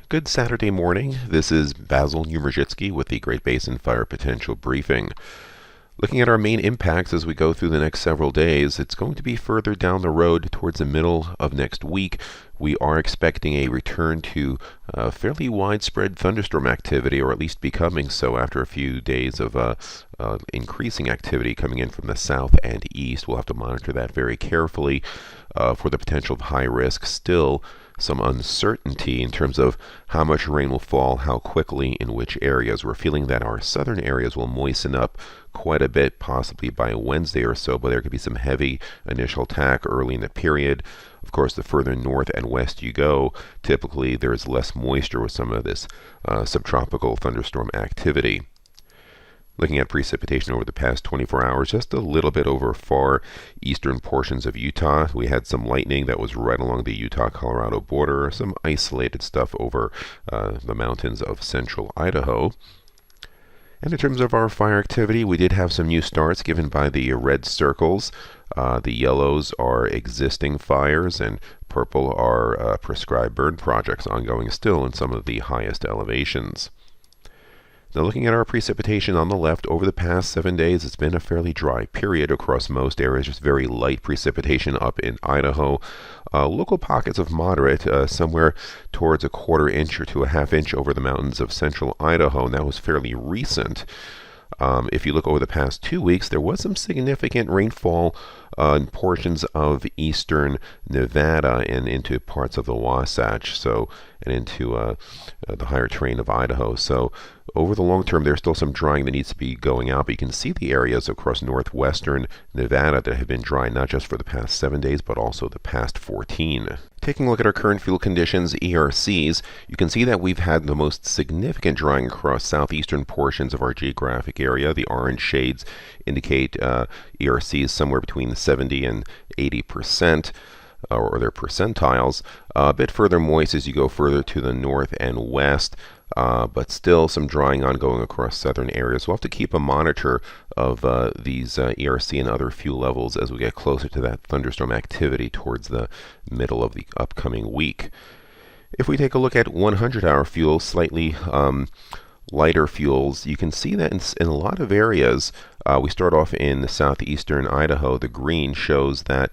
Good Saturday morning. This is Basil Numerzycki with the Great Basin Fire Potential Briefing. Looking at our main impacts as we go through the next several days, it's going to be further down the road towards the middle of next week. We are expecting a return to fairly widespread thunderstorm activity, or at least becoming so after a few days of increasing activity coming in from the south and east. We'll have to monitor that very carefully for the potential of high risk. Still, some uncertainty in terms of how much rain will fall, how quickly, in which areas. We're feeling that our southern areas will moisten up quite a bit, possibly by Wednesday or so, but there could be some heavy initial attack early in the period. Of course, the further north and west you go, typically there's less moisture with some of this subtropical thunderstorm activity. Looking at precipitation over the past 24 hours, just a little bit over far eastern portions of Utah. We had some lightning that was right along the Utah-Colorado border, some isolated stuff over the mountains of central Idaho. And in terms of our fire activity, we did have some new starts given by the red circles. The yellows are existing fires, and purple are prescribed burn projects ongoing still in some of the highest elevations. Now, looking at our precipitation on the left, over the past 7 days, it's been a fairly dry period across most areas, just very light precipitation up in Idaho. Local pockets of moderate, somewhere towards a quarter inch or to a half inch over the mountains of central Idaho, and that was fairly recent. If you look over the past 2 weeks, there was some significant rainfall in portions of eastern Nevada and into parts of the Wasatch, and into the higher terrain of Idaho. So over the long term, there's still some drying that needs to be going out, but you can see the areas across northwestern Nevada that have been dry not just for the past 7 days, but also the past 14. Taking a look at our current field conditions, ERCs, you can see that we've had the most significant drying across southeastern portions of our geographic area. The orange shades indicate ERCs somewhere between 70 and 80%. Or their percentiles. A bit further moist as you go further to the north and west, but still some drying ongoing across southern areas. We'll have to keep a monitor of these ERC and other fuel levels as we get closer to that thunderstorm activity towards the middle of the upcoming week. If we take a look at 100-hour fuels, slightly lighter fuels, you can see that in a lot of areas, we start off in the southeastern Idaho. The green shows that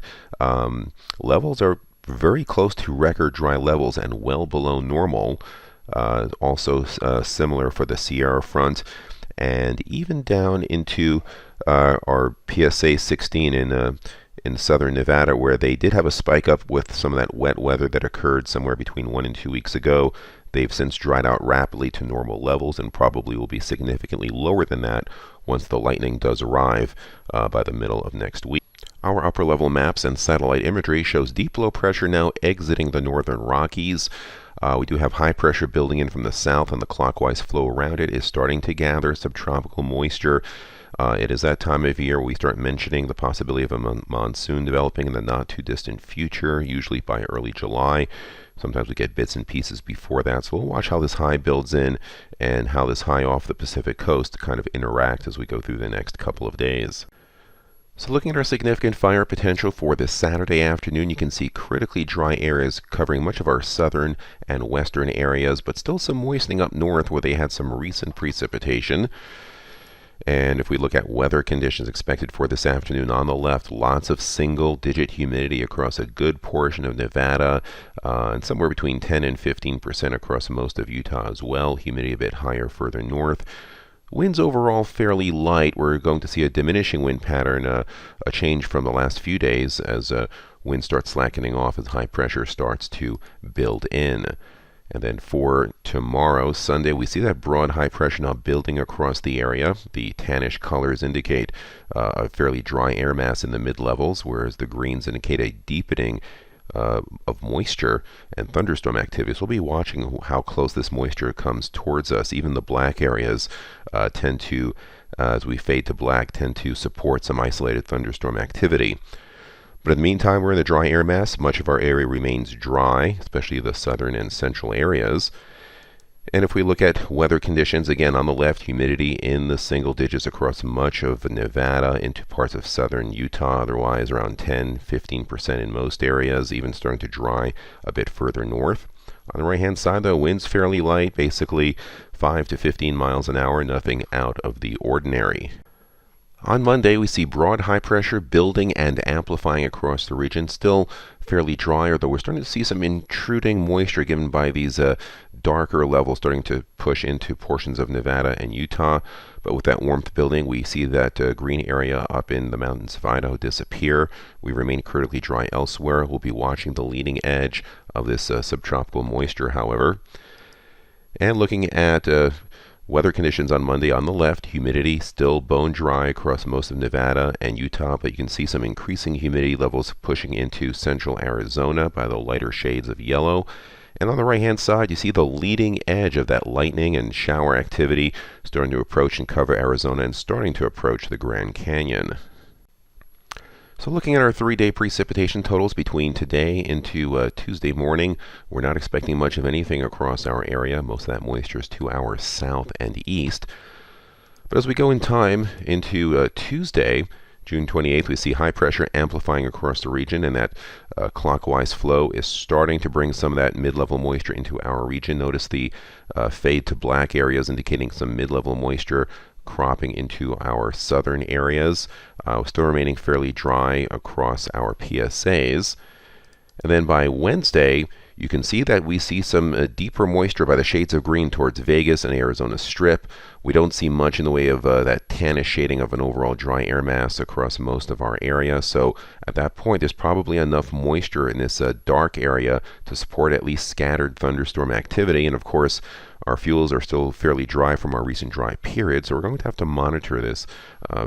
levels are very close to record dry levels and well below normal. Also similar for the Sierra front, and even down into our PSA 16 in southern Nevada, where they did have a spike up with some of that wet weather that occurred somewhere between 1 and 2 weeks ago. They've since dried out rapidly to normal levels and probably will be significantly lower than that once the lightning does arrive by the middle of next week. Our upper level maps and satellite imagery shows deep low pressure now exiting the northern Rockies. We do have high pressure building in from the south, and the clockwise flow around it is starting to gather subtropical moisture. It is that time of year we start mentioning the possibility of a monsoon developing in the not too distant future, usually by early July. Sometimes we get bits and pieces before that, so we'll watch how this high builds in and how this high off the Pacific coast kind of interact as we go through the next couple of days. So looking at our significant fire potential for this Saturday afternoon, you can see critically dry areas covering much of our southern and western areas, but still some moistening up north where they had some recent precipitation. And if we look at weather conditions expected for this afternoon, on the left, lots of single-digit humidity across a good portion of Nevada, and somewhere between 10 and 15% across most of Utah as well. Humidity a bit higher further north. Winds overall fairly light. We're going to see a diminishing wind pattern, a change from the last few days as wind starts slackening off as high pressure starts to build in. And then for tomorrow, Sunday, we see that broad high pressure now building across the area. The tannish colors indicate a fairly dry air mass in the mid-levels, whereas the greens indicate a deepening of moisture and thunderstorm activity. So we'll be watching how close this moisture comes towards us. Even the black areas tend to, as we fade to black, tend to support some isolated thunderstorm activity. But in the meantime, we're in the dry air mass. Much of our area remains dry, especially the southern and central areas. And if we look at weather conditions, again on the left, humidity in the single digits across much of Nevada into parts of southern Utah, otherwise around 10-15% in most areas, even starting to dry a bit further north. On the right-hand side, though, winds fairly light, basically 5 to 15 miles an hour, nothing out of the ordinary. On Monday, we see broad high pressure building and amplifying across the region. Still fairly dry, although we're starting to see some intruding moisture given by these darker levels starting to push into portions of Nevada and Utah. But with that warmth building, we see that green area up in the mountains of Idaho disappear. We remain critically dry elsewhere. We'll be watching the leading edge of this subtropical moisture, however. And looking at weather conditions on Monday on the left, humidity still bone dry across most of Nevada and Utah, but you can see some increasing humidity levels pushing into central Arizona by the lighter shades of yellow. And on the right-hand side, you see the leading edge of that lightning and shower activity starting to approach and cover Arizona and starting to approach the Grand Canyon. So looking at our 3-day precipitation totals between today into Tuesday morning, we're not expecting much of anything across our area. Most of that moisture is to our south and east. But as we go in time into Tuesday, June 28th, we see high pressure amplifying across the region, and that clockwise flow is starting to bring some of that mid-level moisture into our region. Notice the fade to black areas indicating some mid-level moisture cropping into our southern areas, still remaining fairly dry across our PSAs. And then by Wednesday, you can see that we see some deeper moisture by the shades of green towards Vegas and Arizona Strip. We don't see much in the way of that tannish shading of an overall dry air mass across most of our area. So at that point, there's probably enough moisture in this dark area to support at least scattered thunderstorm activity. And of course, our fuels are still fairly dry from our recent dry period, so we're going to have to monitor this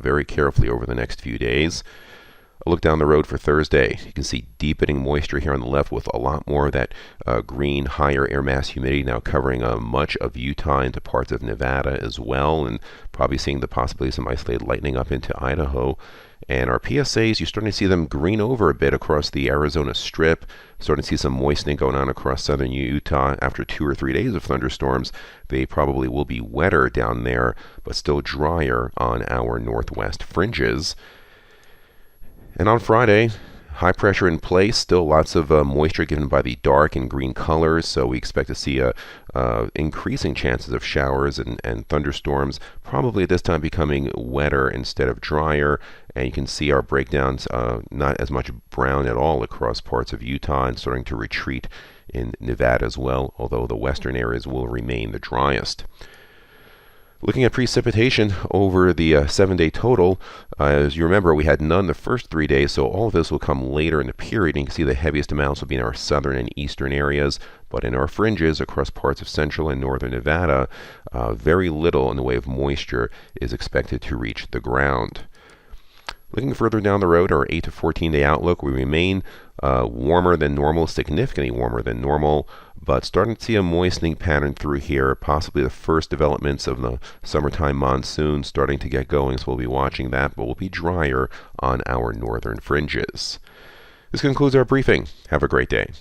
very carefully over the next few days. A look down the road for Thursday. You can see deepening moisture here on the left with a lot more of that green, higher air mass humidity now covering much of Utah into parts of Nevada as well, and probably seeing the possibility of some isolated lightning up into Idaho. And our PSAs, you're starting to see them green over a bit across the Arizona Strip, starting to see some moistening going on across southern Utah. After 2 or 3 days of thunderstorms, they probably will be wetter down there, but still drier on our northwest fringes. And on Friday, high pressure in place, still lots of moisture given by the dark and green colors, so we expect to see increasing chances of showers and thunderstorms, probably at this time becoming wetter instead of drier. And you can see our breakdowns not as much brown at all across parts of Utah and starting to retreat in Nevada as well, although the western areas will remain the driest. Looking at precipitation over the 7-day total, as you remember, we had none the first 3 days, so all of this will come later in the period. And you can see the heaviest amounts will be in our southern and eastern areas, but in our fringes across parts of central and northern Nevada, very little in the way of moisture is expected to reach the ground. Looking further down the road, our 8 to 14-day outlook, we remain warmer than normal, significantly warmer than normal, but starting to see a moistening pattern through here, possibly the first developments of the summertime monsoon starting to get going, so we'll be watching that, but we'll be drier on our northern fringes. This concludes our briefing. Have a great day.